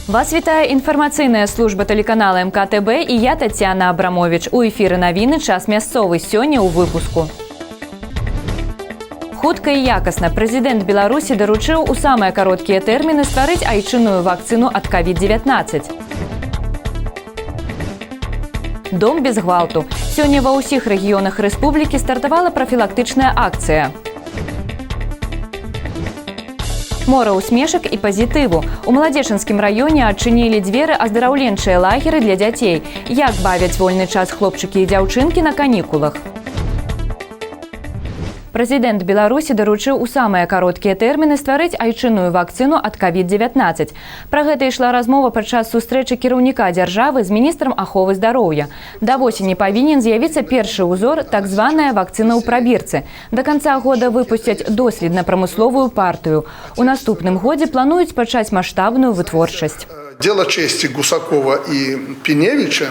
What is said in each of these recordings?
Вас вітае інфармацыйная служба тэлеканала МКТБ і я Тацяна Абрамович. У эфіры навіны час мясцовы сёння ў выпуску. Хутка і якасна прэзідэнт Беларусі даручыў у самыя кароткія тэрміны стварыць айчынную вакцыну ад COVID-19. Дом без гвалту. Сёння ва ўсіх рэгіёнах рэспублікі стартавала прафілактычная акцыя. Мора усмешак і пазітыву. У Маладзечынскім раёне адчынілі дзверы аздараўленчыя лагеры для дзяцей. Як бавяць вольны час хлопчыкі і дзяўчынкі на канікулах? Прэзідэнт Беларусі даручыў у самыя кароткія тэрміны стварыць айчынную вакцыну ад COVID-19. Пра гэта ішла размова падчас сустрэчы кіраўніка дзяржавы з міністрам аховы здароўя. Да восені павінен з'явіцца першы ўзор, так званая вакцына ў прабірцы. Да канца года выпусцяць доследна-прамысловую партыю. У наступным годзе плануюць пачаць маштабную вытворчасць. Дело чести Гусакова и Пиневича,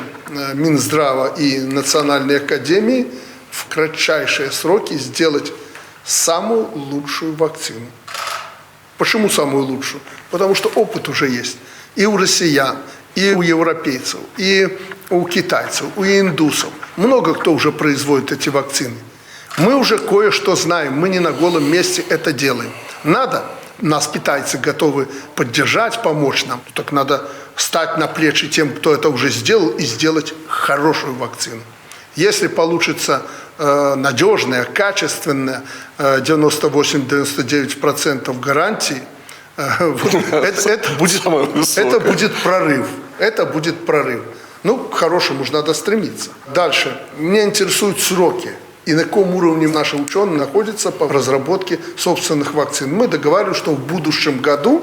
Минздрава и Национальной академии в кратчайшие сроки сделать самую лучшую вакцину. Почему самую лучшую? Потому что опыт уже есть и у россиян, и у европейцев, и у китайцев, у индусов. Много кто уже производит эти вакцины. Мы уже кое-что знаем, мы не на голом месте это делаем. Надо, нас китайцы готовы поддержать, помочь нам, так надо стать на плечи тем, кто это уже сделал, и сделать хорошую вакцину. Если получится надежная, качественная, 98-99% гарантии, это будет прорыв. Это будет прорыв. Ну, к хорошему же надо стремиться. Дальше. Меня интересуют сроки. И на каком уровне наши ученые находятся по разработке собственных вакцин. Мы договаривались, что в будущем году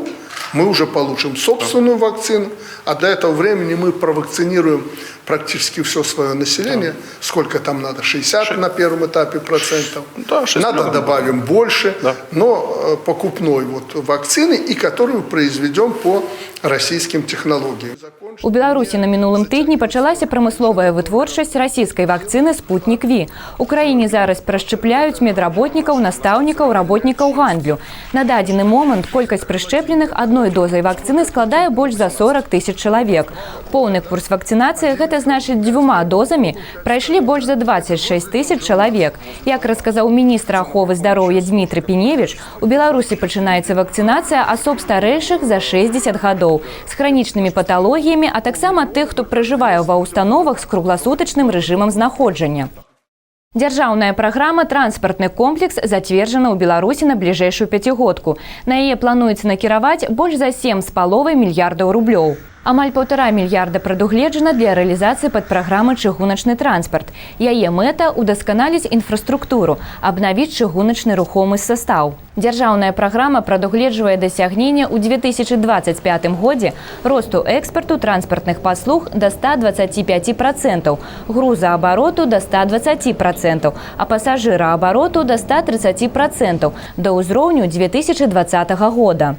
мы уже получим собственную вакцину, а до этого времени мы провакцинируем практически все свое население. Сколько там надо? 60 на первом этапе процентов. Да, надо добавим больше, да. Но покупной вакцины, и которую произведем по российским технологиям. У Беларусі на мінулым тыдні пачалася прамысловая вытворчасць расійскай вакцыны «Спутник Ви». У краіне зараз прышчэпляюць медработнікаў, настаўнікаў, работнікаў гандлю. На дадзены момант колькасць прышчэпленых адной дозай вакцыны складае больш за 40 000 чалавек. Поўны курс вакцынацыі, гэта значыць 2 дозамі, прайшлі больш за 26 000 чалавек. Як расказаў міністр аховы здароўя Дмітрый Піневіч, у Беларусі пачынаецца вакцынацыя асоб старэйшых за 60 гадоў з хранічнымі паталогіямі, а таксама тых, хто пражывае ва ўстановах з кругласутачным рэжымам знаходжання. Дзяржаўная праграма «Транспартны комплекс» зацверджана ў Беларусі на бліжэйшую пяцігодку. На яе плануецца накіраваць больш за 7,5 мільярдаў рублёў. Амаль 1,5 мільярда прадугледжана для рэалізацыі падпраграмы «Чыгуначны транспарт». Яе мэта – удасканаліць інфраструктуру, абнавіць чыгуначны рухомы састаў. Дзяржаўная праграма прадугледжвае дасягненне ў 2025 годзе росту экспарту транспартных паслуг да 125%, грузаабароту да 120%, а пасажыраабароту да 130% да ўзроўню 2020 года.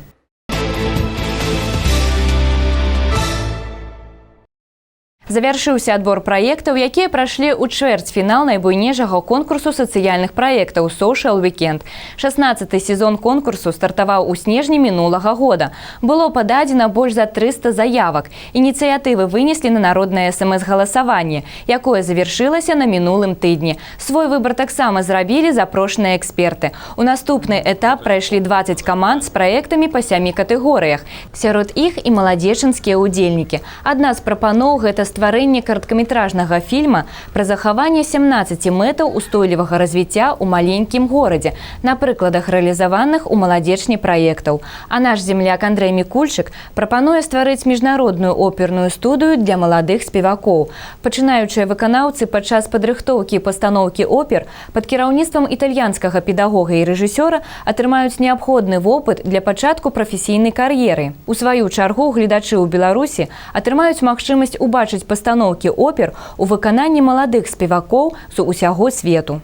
Завяршыўся адбор праектаў, якія прайшлі ў чвэрцьфінал найбуйнейшага конкурсу сацыяльных праектаў «Social Weekend». 16-й сезон конкурсу стартаваў у снежні мінулага года. Было пададзена больш за 300 заявак. Ініцыятывы вынеслі на народнае СМС-галасаванне, якое завяршылася на мінулым тыдні. Свой выбар таксама зрабілі запрошаныя эксперты. У наступны этап прайшлі 20 каманд з праектамі па 7 катэгорыях. Сярод іх і маладзечынскія ўдзельнікі. Адна з прапаноў – гэта стварэнне кароткаметражнага фільма пра захаванне 17 мэтаў устойлівага развіцця ў маленькім горадзе, на прыкладах рэалізаваных у маладзечні праектаў. А наш земляк Андрэй Мікульчык прапануе стварыць міжнародную оперную студыю для маладых спевакоў. Пачынаючыя выканаўцы падчас падрыхтоўкі і пастаноўкі опер пад кіраўніцтвам італьянскага педагога і рэжысёра атрымаюць неабходны вопыт для пачатку прафесійнай кар'еры. У сваю чаргу гледачы ў Беларусі атрымаюць магчымасць убачыць пастаноўкі опер у выкананні маладых спевакоў з усяго свету.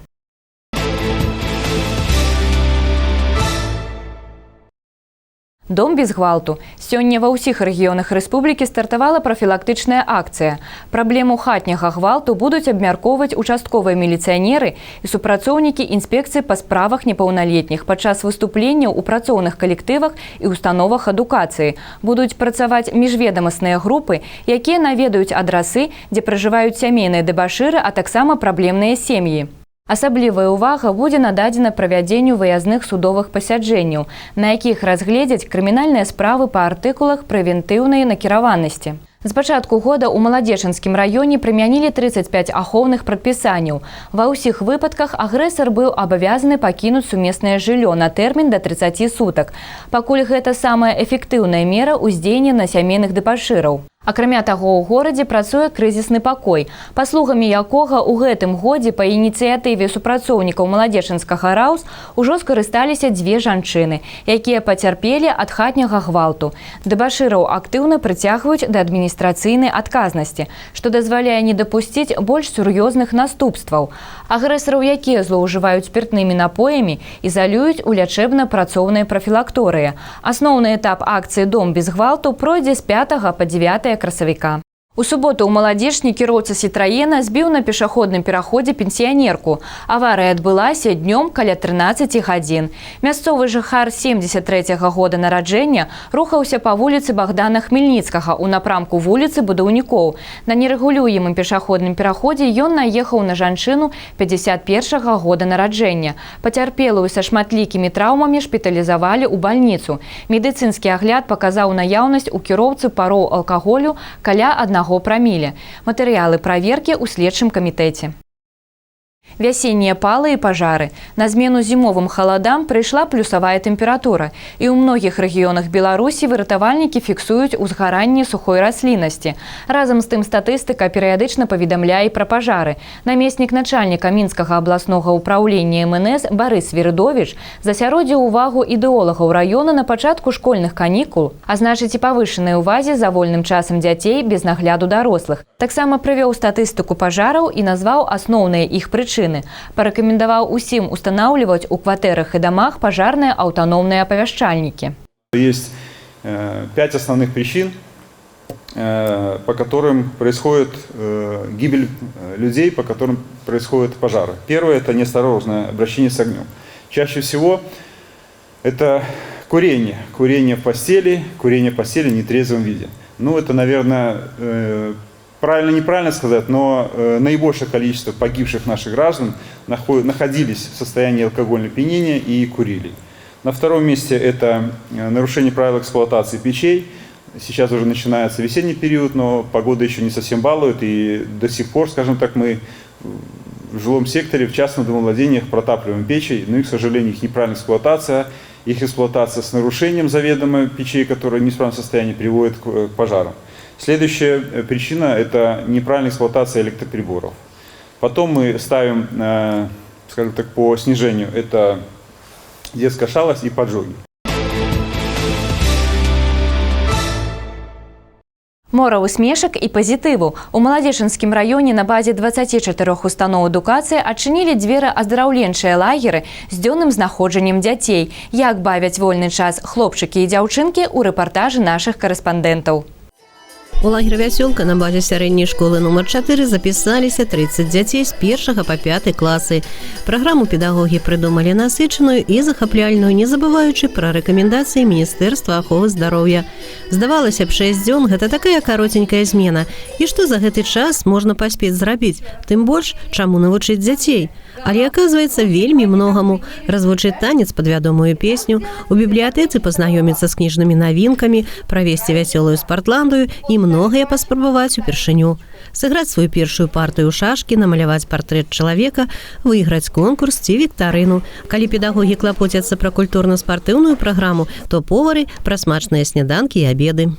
Дом без гвалту. Сёння ва ўсіх рэгіёнах рэспублікі стартавала прафілактычная акцыя. Праблему хатняга гвалту будуць абмяркоўваць участковыя міліцыянеры і супрацоўнікі інспекцыі па справах непаўналетніх падчас выступленняў у працоўных калектывах і установах адукацыі. Будуць працаваць міжведамасныя групы, якія наведаюць адрасы, дзе пражываюць сямейныя дэбашыры, а таксама праблемныя сем'і. Асаблівая ўвага будзе нададзена правядзенню выязных судовых пасяджэнняў, на якіх разгледзяць крымінальныя справы па артыкулах прэвентыўнай накіраванасці. З пачатку года ў Маладзечынскім раёне прымянілі 35 ахоўных прадпісанняў. Ва ўсіх выпадках агрэсар быў абавязаны пакінуць сумеснае жыллё на тэрмін да 30 сутак. Пакуль гэта самая эфектыўная мера ўздзеяння на сямейных дэбашыраў. Акрамя таго, у горадзе працуе крызісны пакой, паслугамі якога ў гэтым годзе па ініцыятыве супрацоўнікаў Маладзечынскага РАУС ужо скарысталіся 2 жанчыны, якія пацярпелі ад хатняга гвалту. Дэбашыраў актыўна прыцягваюць да адміністрацыйнай адказнасці, што дазваляе не дапусціць больш сур'ёзных наступстваў. Агрэсараў, якія злоўжываюць спіртнымі напоямі, ізалююць у лячэбна-працоўнай прафілакторыі. Асноўны этап акцыі «Дом без гвалту» пройдзе з 5 па 9 красавіка. У суботу ў Маладзечні кіроўца «Сітраена» збіў на пешаходным пераходзе пенсіянерку. Аварыя адбылася днём каля 13 гадзін. Мясцовы жыхар 73-го года нараджэння рухаўся па вуліцы Богдана Хмельніцкага ў напрамку вуліцы Будаўнікоў. На нерэгулюемым пешаходным пераходзе ён наехаў на жанчыну 51-го года нараджэння. Пацярпелую са шматлікімі траўмамі шпіталізавалі ў бальніцу. Медыцынскі агляд паказаў наяўнасць у кіроўцы пароў алкаголю каля 1 праміле. Матэрыялы праверкі ў следчым камітэце. Вясеннія палы і пажары. На змену зімовым халадам прыйшла плюсавая тэмпература. І ў многіх рэгіёнах Беларусі выратавальнікі фіксуюць узгаранне сухой расліннасці. Разам з тым статыстыка перыядычна паведамляе пра пажары. Намеснік начальніка Мінскага абласнога ўпраўлення МНС Барыс Верыдовіч засяродзіў увагу ідэолагаў раёна на пачатку школьных канікул, а значыць і павышанай увазе за вольным часам дзяцей без нагляду дарослых. Таксама прывёў статыстыку пажараў і назваў асноўныя іх прычыны. Порекомендовал усім устанавливать у квартирах и домах пожарные автономные оповещальники. Есть 5 основных причин, по которым происходит гибель людей, по которым происходят пожары. Первое – это неосторожное обращение с огнем. Чаще всего это курение. Курение в постели в нетрезвом виде. Ну, это, наверное, правильно, неправильно сказать, но наибольшее количество погибших наших граждан находились в состоянии алкогольного опьянения и курили. На втором месте это нарушение правил эксплуатации печей. Сейчас уже начинается весенний период, но погода еще не совсем балует, и до сих пор, скажем так, мы в жилом секторе, в частных домовладениях протапливаем печи, но, к сожалению, их неправильная эксплуатация, их эксплуатация с нарушением заведомо печей, которые в неисправном состоянии, приводит к пожарам. Следующая причина – это неправильная эксплуатация электроприборов. Потом мы ставим, скажем так, по снижению – это детская шалость и поджоги. Мора усмешак і пазітыву. У Маладзечынскім раёне на базе 24 устаноў адукацыі адчынілі дзверы аздараўленчыя лагеры з дзённым знаходжаннем дзяцей. Як бавяць вольны час хлопчыкі і дзяўчынкі ў рэпартажы нашых карэспандэнтаў. У лагер «Вясёлка» на базе сярэдняй школы нумар 4 запісаліся 30 дзяцей з 1 па 5 класы. Праграму педагогі прыдумалі насычаную і захапляльную, не забываючы пра рэкамендацыі Міністэрства аховы здароўя. Здавалася б, 6 дзён – гэта такая каротенькая змена. І што за гэты час можна паспець зрабіць? Тым больш, чаму навучыць дзяцей? Але, аказваецца, вельмі многаму. Развучыць танец пад вядомую песню, у бібліятэцы пазнаёміцца з кніжнымі навінкамі, правесці вясёлую спартландую і многае паспрабаваць упершыню. Сыграць сваю першую партыю ў шашкі, намаляваць партрэт чалавека, выйграць конкурс ці віктарыну. Калі педагогі клапоцяцца пра культурна-спартыўную праграму, то повары пра смачныя сняданкі і обеды.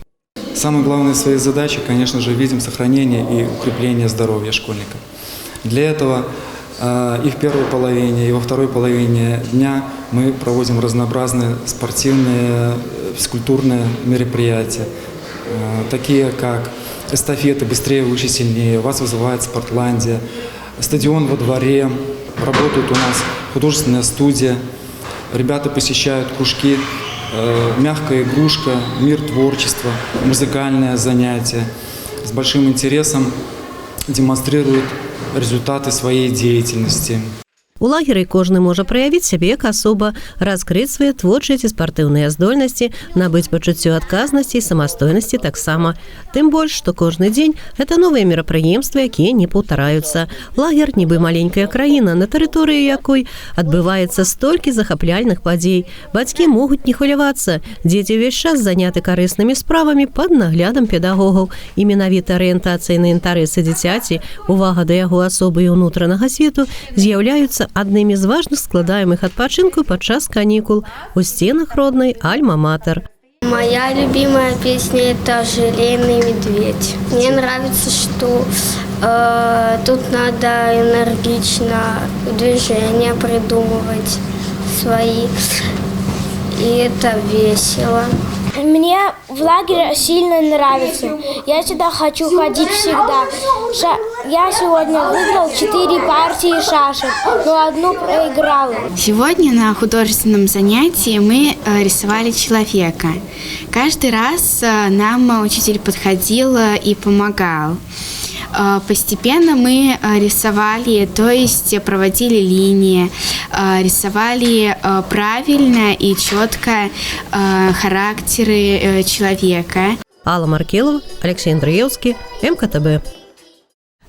Самой главной своей задачей, конечно же, видим сохранение и укрепление здоровья школьников. Для этого и в первой половине, и во второй половине дня мы проводим разнообразные спортивные, физкультурные мероприятия, такие как эстафеты «Быстрее, выше, сильнее», «Вас вызывает Спортландия», стадион во дворе, работает у нас художественная студия, ребята посещают кружки мягкая игрушка, мир творчества, музыкальное занятие. С большим интересом демонстрируют результаты своей деятельности. У лагеры кожны можа праявіць сябе як асоба, раскрыць свае творчыя ці спартыўныя здольнасці, набыць пачуццё адказнасці і самастойнасці таксама. Тым больш, што кожны дзень гэта новыя мерапрыемствы, якія не паўтараюцца. Лагер нібы маленькая краіна, на тэрыторыі якой адбываецца столькі захапляльных падзей. Бацькі могуць не хвалявацца. Дзеці ўвесь час заняты карыснымі справамі пад наглядам педагогаў. І менавіта арыентацыя на інтарэсы дзіцяці, увага да яго асобы і ўнутранага свету з'яўляюцца аднымі з важных складаемых адпачынку падчас канікул у стенах роднай Альма-Матер. Моя любимая песня – это «Желейный медведь». Мне нравится, что тут надо энергично движения придумывать свои, и это весело. Мне в лагере сильно нравится. Я сюда хочу ходить всегда. Я сегодня выиграл 4 партии шашек, но одну проиграла. Сегодня на художественном занятии мы рисовали человека. Каждый раз нам учитель подходил и помогал. Постепенно мы рисовали, то есть проводили линии, рисовали правильно и четко характеры человека. Алла Маркелова, Алексей Андреевский, МКТБ.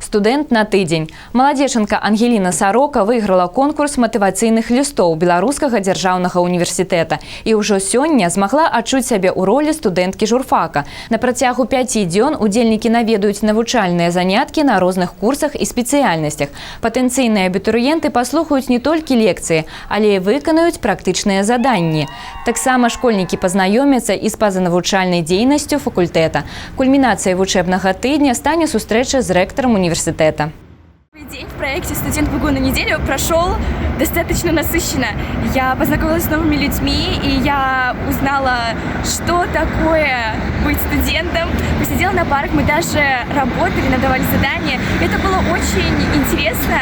Студэнт на тыдзень. Маладзечанка Ангеліна Сарока выйграла конкурс матывацыйных лістоў Беларускага дзяржаўнага універсітэта і ўжо сёння змагла адчуць сябе ў ролі студэнткі журфака. На працягу 5 дзён удзельнікі наведаюць навучальныя заняткі на розных курсах і спецыяльнасцях. Патэнцыйныя абітурыенты паслухаюць не толькі лекцыі, але і выканаюць практычныя заданні. Таксама школьнікі пазнаёмяцца і з пазанавучальнай дзейнасцю факультэта. Кульмінацыяй вучэбнага тыдня стане сустрэча з рэктарам университета. День в проекте «Студент в ИГУ на неделю» прошел достаточно насыщенно. Я познакомилась с новыми людьми, и я узнала, что такое быть студентом. Посидела на парах, мы даже работали, надавали задания. Это было очень интересно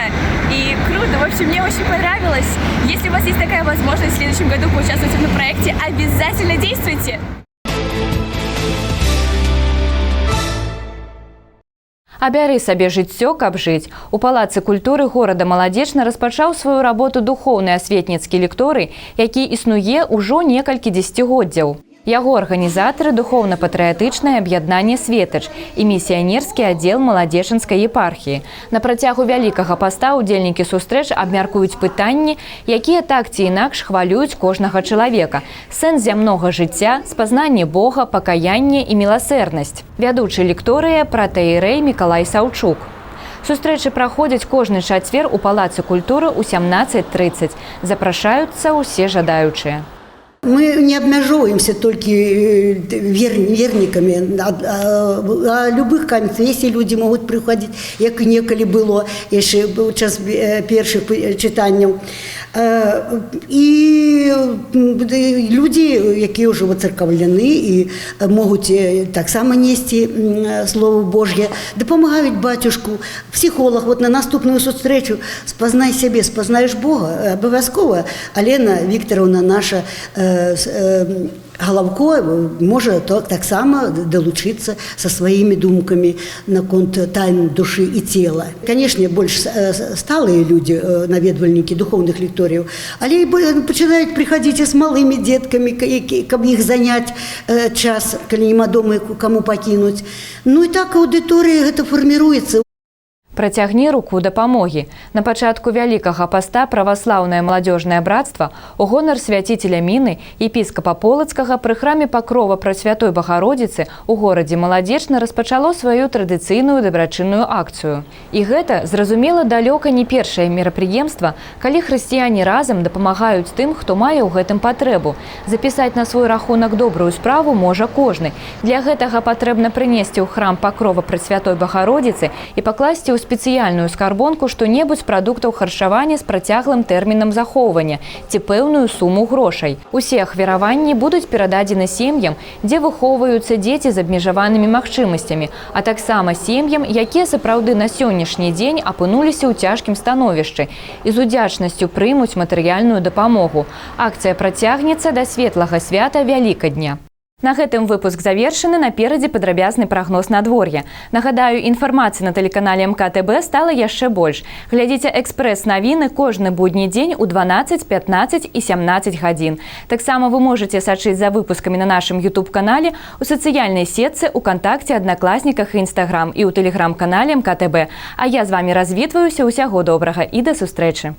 и круто. В общем, мне очень понравилось. Если у вас есть такая возможность в следующем году поучаствовать в этом проекте, обязательно действуйте! Абяры сабе жыццё, каб жыць. У Палацы культуры горада Маладзечна распачаў сваю работу духоўны асветніцкі лекторый, які існуе ўжо некалькі дзесяцігоддзяў. Яго арганізатары духоўна-патрыятычнае аб'яднанне «Светач» і місіянерскі аддзел Маладзечанскай епархіі. На працягу Вялікага паста удзельнікі сустрэч абмяркуюць пытанні, якія так ці інакш хвалююць кожнага чалавека. Сэнс зямнога жыцця, спазнанне Бога, пакаянне і міласэрнасць. Вядучы лекторыя пратэірэй Мікалай Саўчук. Сустрэчы праходзяць кожны чацвер у Палацы культуры ў 17:30. Запрашаюцца ўсе жадаючыя. Мы не обмежовываемся только верниками, а любых конфессий люди могут приходить, как неколи было, еще час первых читаний. И люди, які уже воцерковлены и могут так само нести Слово Божье, допомагають батюшку, психолог, вот на наступную встречу «Спознай себе, спознаешь Бога», обов'язково Алена Вікторовна наша Головко може так само долучиться со своими думками на конт тайн души и тела. Конечно, больше сталые люди, наведвальники духовных лекторів, але починають приходити з малими дітками, каб їх зайняти час, коли нема дома кому покинуть. Ну і так аудиторія гэта формируется. Працягні руку дапамогі. На пачатку Вялікага паста праваслаўнае маладзёжнае братства у гонар свяціцеля Міны, епіскапа Полацкага пры храме Пакрова Прасвятой Багародзіцы у горадзе Маладзечна распачало сваю традыцыйную дабрачынную акцыю. І гэта, зразумела, далёка не першае мерапрыемства, калі хрысціяне разам дапамагаюць тым, хто мае ў гэтым патрэбу. Запісаць на свой рахунак добрую справу можа кожны. Для гэтага патрэбна прынесці ў храм Пакрова Прасвятой Багародзіцы і пакласці ў спецыяльную скарбонку што-небудзь з прадуктаў харчавання з працяглым тэрмінам захоўвання ці пэўную суму грошай. Усе ахвяраванні будуць перададзены сем'ям, дзе выхоўваюцца дзеці з абмежаванымі магчымасцямі, а таксама сем'ям, якія сапраўды на сённяшні дзень апынуліся ў цяжкім становішчы і з удзячнасцю прымуць матэрыяльную дапамогу. Акцыя працягнецца да светлага свята Вялікадня. На гэтым выпуск завершаны, наперадзе падрабязны прагноз надвор'я. Нагадаю, інфармацыі на тэлеканале МКТБ стала яшчэ больш. Глядзіце экспрэс-навіны кожны будні дзень у 12, 15 і 17 гадзін. Таксама вы можаце сачыць за выпускамі на нашым YouTube-канале, у сацыяльнай сетцы, у кантакце, аднакласніках і Instagram і ў тэлеграм-канале МКТБ. А я з вамі развітваюся, усяго добрага і да сустрэчы.